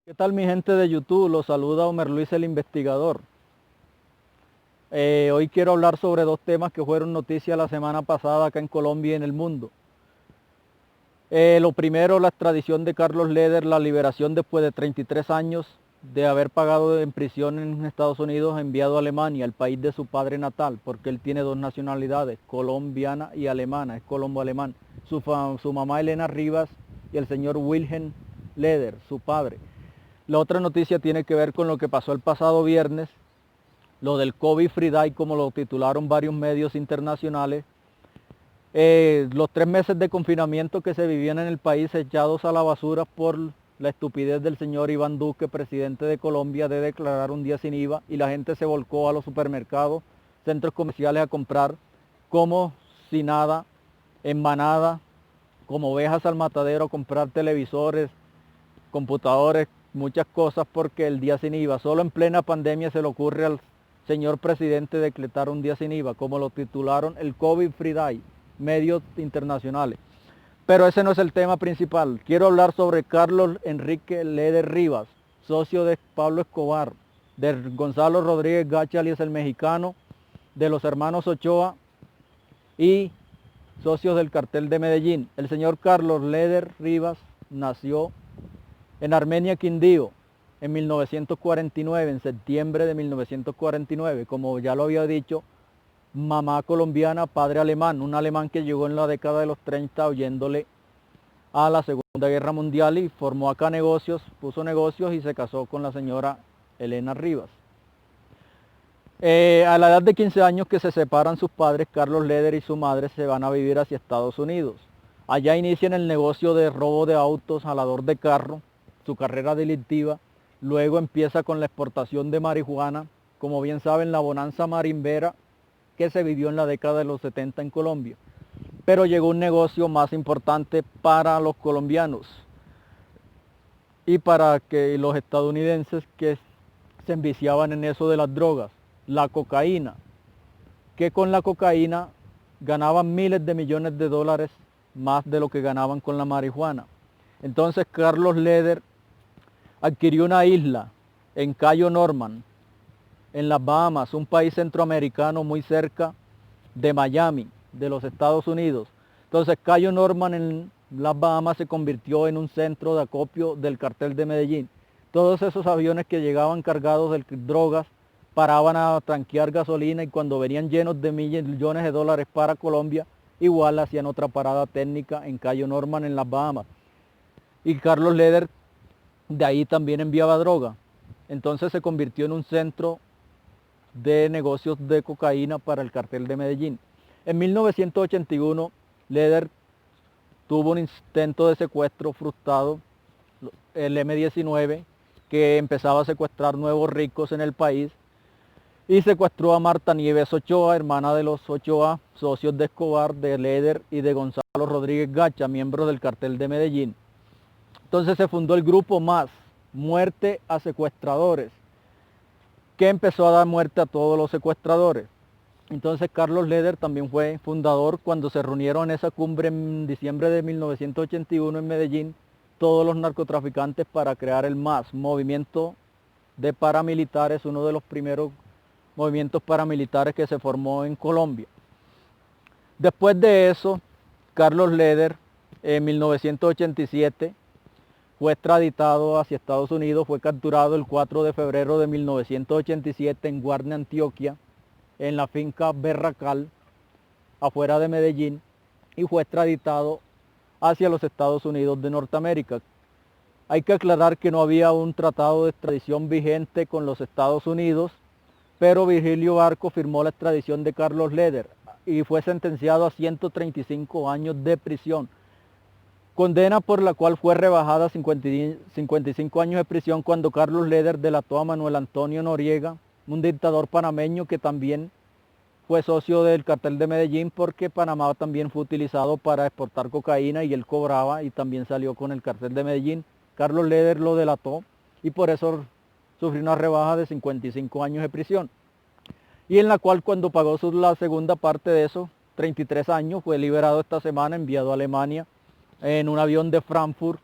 ¿Qué tal mi gente de YouTube? Los saluda Homer Luis el investigador. Hoy quiero hablar sobre dos temas que fueron noticia la semana pasada acá en Colombia y en el mundo. Lo primero, la extradición de Carlos Leder, la liberación después de 33 años de haber pagado en prisión en Estados Unidos, enviado a Alemania, el país de su padre natal, porque él tiene dos nacionalidades, colombiana y alemana, es colombo-alemán. Su mamá Elena Rivas y el señor Wilhelm Leder, su padre. La otra noticia tiene que ver con lo que pasó el pasado viernes, lo del COVID Free Day, como lo titularon varios medios internacionales. Los 3 meses de confinamiento que se vivían en el país echados a la basura por la estupidez del señor Iván Duque, presidente de Colombia, de declarar un día sin IVA, y la gente se volcó a los supermercados, centros comerciales a comprar como si nada, en manada, como ovejas al matadero, a comprar televisores, computadores, muchas cosas, porque el día sin IVA, solo en plena pandemia se le ocurre al señor presidente decretar un día sin IVA, como lo titularon el COVID Free Day, medios internacionales. Pero ese no es el tema principal. Quiero hablar sobre Carlos Enrique Leder Rivas, socio de Pablo Escobar, de Gonzalo Rodríguez Gacha, alias el mexicano, de los hermanos Ochoa y socios del cartel de Medellín. El señor Carlos Leder Rivas nació en Armenia, Quindío, en 1949, en septiembre de 1949, como ya lo había dicho, mamá colombiana, padre alemán, un alemán que llegó en la década de los 30 huyéndole a la Segunda Guerra Mundial y formó acá negocios, puso negocios y se casó con la señora Elena Rivas. A la edad de 15 años que se separan sus padres, Carlos Leder y su madre se van a vivir hacia Estados Unidos. Allá inician el negocio de robo de autos, jalador de carro, su carrera delictiva. Luego empieza con la exportación de marihuana, como bien saben, la bonanza marimbera que se vivió en la década de los 70 en Colombia. Pero llegó un negocio más importante para los colombianos y para que los estadounidenses que se enviciaban en eso de las drogas, la cocaína, que con la cocaína ganaban miles de millones de dólares más de lo que ganaban con la marihuana. Entonces Carlos Leder adquirió una isla en Cayo Norman, en las Bahamas, un país centroamericano muy cerca de Miami, de los Estados Unidos. Entonces Cayo Norman en las Bahamas se convirtió en un centro de acopio del cartel de Medellín. Todos esos aviones que llegaban cargados de drogas paraban a tanquear gasolina y cuando venían llenos de millones de dólares para Colombia, igual hacían otra parada técnica en Cayo Norman en las Bahamas. Y Carlos Leder de ahí también enviaba droga. Entonces se convirtió en un centro de negocios de cocaína para el cartel de Medellín. En 1981, Leder tuvo un intento de secuestro frustrado, el M-19, que empezaba a secuestrar nuevos ricos en el país, y secuestró a Marta Nieves Ochoa, hermana de los Ochoa, socios de Escobar, de Leder y de Gonzalo Rodríguez Gacha, miembros del cartel de Medellín. Entonces se fundó el grupo MAS, Muerte a Secuestradores, que empezó a dar muerte a todos los secuestradores. Entonces Carlos Leder también fue fundador cuando se reunieron en esa cumbre en diciembre de 1981 en Medellín, todos los narcotraficantes para crear el MAS, movimiento de paramilitares, uno de los primeros movimientos paramilitares que se formó en Colombia. Después de eso, Carlos Leder en 1987 fue extraditado hacia Estados Unidos, fue capturado el 4 de febrero de 1987 en Guarne, Antioquia, en la finca Berracal, afuera de Medellín, y fue extraditado hacia los Estados Unidos de Norteamérica. Hay que aclarar que no había un tratado de extradición vigente con los Estados Unidos, pero Virgilio Barco firmó la extradición de Carlos Leder y fue sentenciado a 135 años de prisión. Condena por la cual fue rebajada a 55 años de prisión cuando Carlos Leder delató a Manuel Antonio Noriega, un dictador panameño que también fue socio del cartel de Medellín, porque Panamá también fue utilizado para exportar cocaína y él cobraba y también salió con el cartel de Medellín. Carlos Leder lo delató y por eso sufrió una rebaja de 55 años de prisión. Y en la cual cuando pagó la segunda parte de eso, 33 años, fue liberado esta semana, enviado a Alemania en un avión de Frankfurt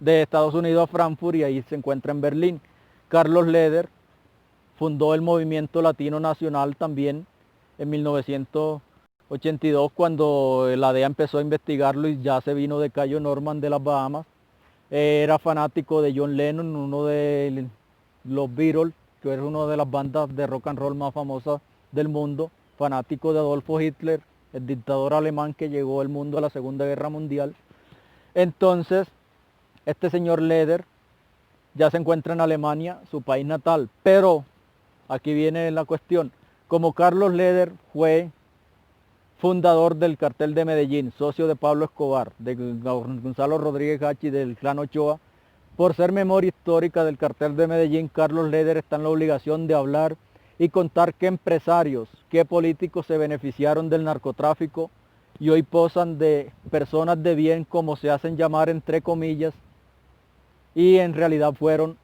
de Estados Unidos a Frankfurt y ahí se encuentra en Berlín. Carlos Leder fundó el Movimiento Latino Nacional también en 1982 cuando la DEA empezó a investigarlo y ya se vino de Cayo Norman de las Bahamas. Era fanático de John Lennon, uno de los Beatles, que era una de las bandas de rock and roll más famosas del mundo, fanático de Adolfo Hitler, el dictador alemán que llegó al mundo a la Segunda Guerra Mundial. Entonces, este señor Leder ya se encuentra en Alemania, su país natal, pero aquí viene la cuestión. Como Carlos Leder fue fundador del cartel de Medellín, socio de Pablo Escobar, de Gonzalo Rodríguez Hacha y del clan Ochoa, por ser memoria histórica del cartel de Medellín, Carlos Leder está en la obligación de hablar y contar qué empresarios, qué políticos se beneficiaron del narcotráfico y hoy posan de personas de bien, como se hacen llamar entre comillas, y en realidad fueron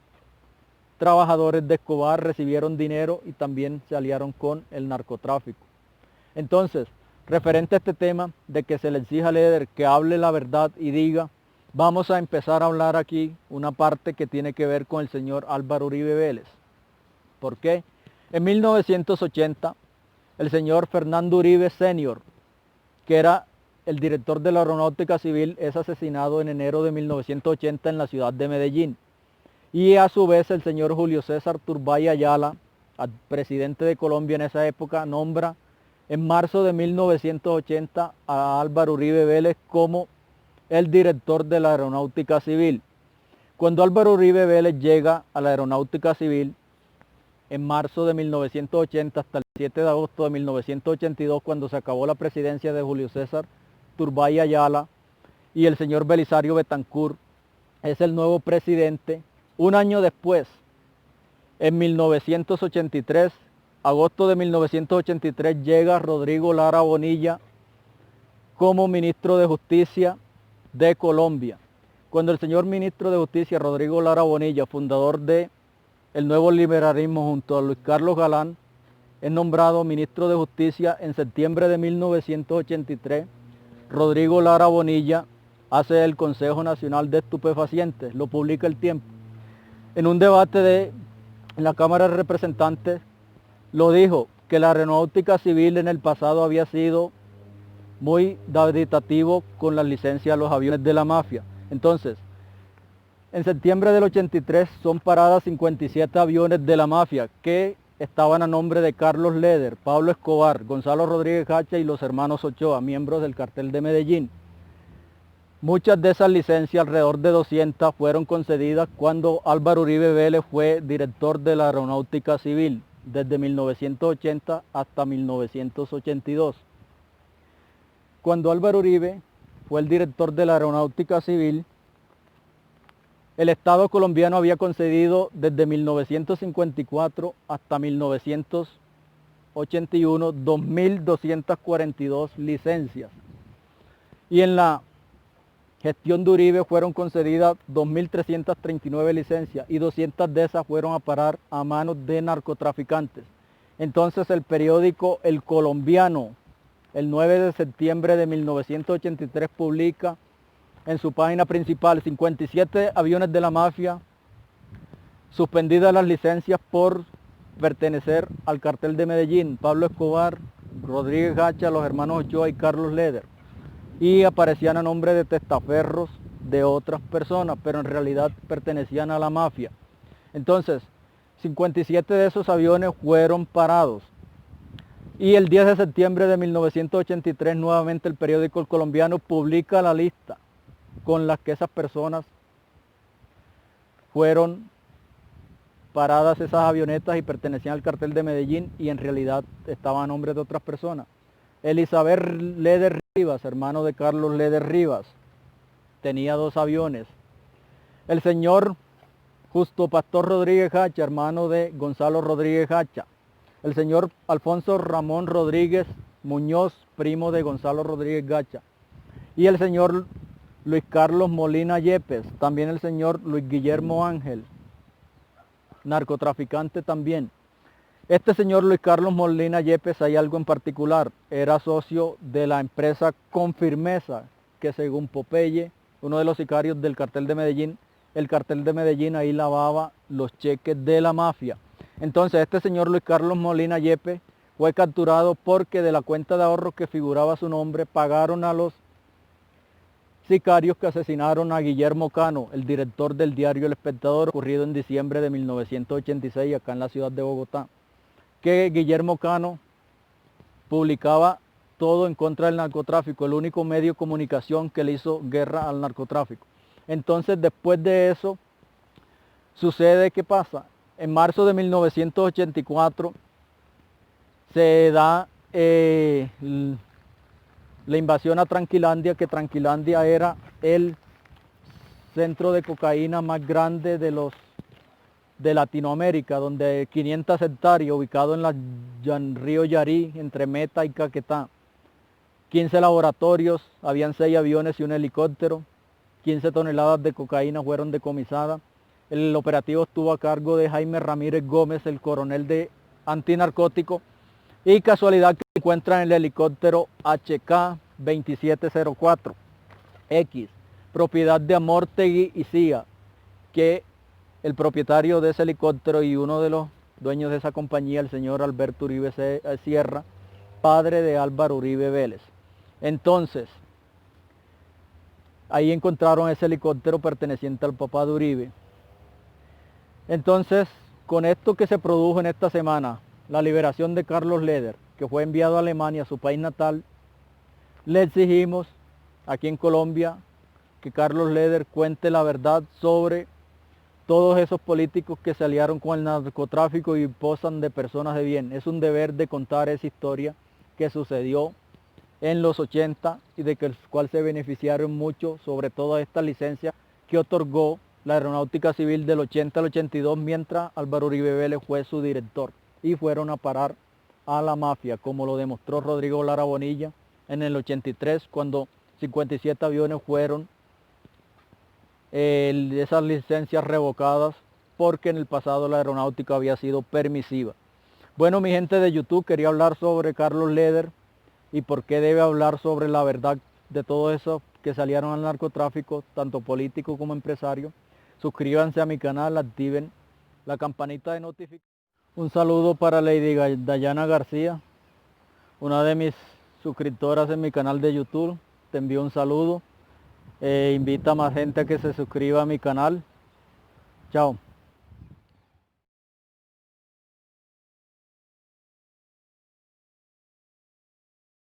trabajadores de Escobar, recibieron dinero y también se aliaron con el narcotráfico. Entonces, referente a este tema de que se le exija a Leder que hable la verdad y diga, vamos a empezar a hablar aquí una parte que tiene que ver con el señor Álvaro Uribe Vélez. ¿Por qué? En 1980, el señor Fernando Uribe Senior, que era el director de la Aeronáutica Civil, es asesinado en enero de 1980 en la ciudad de Medellín. Y a su vez el señor Julio César Turbay Ayala, presidente de Colombia en esa época, nombra en marzo de 1980 a Álvaro Uribe Vélez como el director de la Aeronáutica Civil. Cuando Álvaro Uribe Vélez llega a la Aeronáutica Civil, en marzo de 1980 hasta el 7 de agosto de 1982, cuando se acabó la presidencia de Julio César Turbay Ayala y el señor Belisario Betancourt es el nuevo presidente. Un año después, en 1983, agosto de 1983, llega Rodrigo Lara Bonilla como ministro de Justicia de Colombia. Cuando el señor ministro de Justicia, Rodrigo Lara Bonilla, fundador de el nuevo liberalismo junto a Luis Carlos Galán, es nombrado ministro de Justicia en septiembre de 1983, Rodrigo Lara Bonilla hace el Consejo Nacional de Estupefacientes, lo publica El Tiempo. En un debate en la Cámara de Representantes lo dijo, que la aeronáutica civil en el pasado había sido muy daditativo con las licencias de los aviones de la mafia. Entonces, en septiembre del 83 son paradas 57 aviones de la mafia que estaban a nombre de Carlos Leder, Pablo Escobar, Gonzalo Rodríguez Hacha y los hermanos Ochoa, miembros del cartel de Medellín. Muchas de esas licencias, alrededor de 200, fueron concedidas cuando Álvaro Uribe Vélez fue director de la Aeronáutica Civil, desde 1980 hasta 1982. Cuando Álvaro Uribe fue el director de la Aeronáutica Civil, el Estado colombiano había concedido desde 1954 hasta 1981 2.242 licencias. Y en la gestión de Uribe fueron concedidas 2.339 licencias y 200 de esas fueron a parar a manos de narcotraficantes. Entonces el periódico El Colombiano, el 9 de septiembre de 1983, publica en su página principal 57 aviones de la mafia, suspendidas las licencias por pertenecer al cartel de Medellín, Pablo Escobar, Rodríguez Hacha, los hermanos Ochoa y Carlos Leder. Y aparecían a nombre de testaferros de otras personas, pero en realidad pertenecían a la mafia. Entonces, 57 de esos aviones fueron parados. Y el 10 de septiembre de 1983, nuevamente el periódico El Colombiano publica la lista con las que esas personas fueron paradas, esas avionetas, y pertenecían al cartel de Medellín y en realidad estaban a nombre de otras personas. Elizabeth Leder Rivas, hermano de Carlos Leder Rivas, tenía 2 aviones. El señor Justo Pastor Rodríguez Hacha, hermano de Gonzalo Rodríguez Hacha. El señor Alfonso Ramón Rodríguez Muñoz, primo de Gonzalo Rodríguez Hacha. Y el señor Luis Carlos Molina Yepes, también el señor Luis Guillermo Ángel, narcotraficante también. Este señor Luis Carlos Molina Yepes, hay algo en particular, era socio de la empresa Confirmeza, que según Popeye, uno de los sicarios del cartel de Medellín, el cartel de Medellín ahí lavaba los cheques de la mafia. Entonces este señor Luis Carlos Molina Yepes fue capturado porque de la cuenta de ahorros que figuraba su nombre pagaron a los sicarios que asesinaron a Guillermo Cano, el director del diario El Espectador, ocurrido en diciembre de 1986 acá en la ciudad de Bogotá, que Guillermo Cano publicaba todo en contra del narcotráfico, el único medio de comunicación que le hizo guerra al narcotráfico. Entonces después de eso sucede, ¿qué pasa? En marzo de 1984 se da la invasión a Tranquilandia, que Tranquilandia era el centro de cocaína más grande de Latinoamérica, donde 500 hectáreas, ubicado en el río Yarí, entre Meta y Caquetá. 15 laboratorios, habían 6 aviones y un helicóptero, 15 toneladas de cocaína fueron decomisadas. El operativo estuvo a cargo de Jaime Ramírez Gómez, el coronel de antinarcótico, y casualidad que se encuentra en el helicóptero HK-2704X, propiedad de Amortegui y CIA, que el propietario de ese helicóptero y uno de los dueños de esa compañía, el señor Alberto Uribe Sierra, padre de Álvaro Uribe Vélez. Entonces, ahí encontraron ese helicóptero perteneciente al papá de Uribe. Entonces, con esto que se produjo en esta semana, la liberación de Carlos Leder, que fue enviado a Alemania, su país natal, le exigimos aquí en Colombia que Carlos Leder cuente la verdad sobre todos esos políticos que se aliaron con el narcotráfico y posan de personas de bien. Es un deber de contar esa historia que sucedió en los 80 y de que el cual se beneficiaron mucho, sobre todo esta licencia que otorgó la Aeronáutica Civil del 80 al 82, mientras Álvaro Uribe Vélez fue su director, y fueron a parar a la mafia, como lo demostró Rodrigo Lara Bonilla en el 83, cuando 57 aviones fueron esas licencias revocadas porque en el pasado la aeronáutica había sido permisiva. Bueno, mi gente de YouTube, quería hablar sobre Carlos Leder y por qué debe hablar sobre la verdad de todo eso que salieron al narcotráfico, tanto político como empresario. Suscríbanse a mi canal, activen la campanita de notificaciones. Un saludo para Lady Dayana García, una de mis suscriptoras en mi canal de YouTube. Te envío un saludo. Invita a más gente a que se suscriba a mi canal. Chao.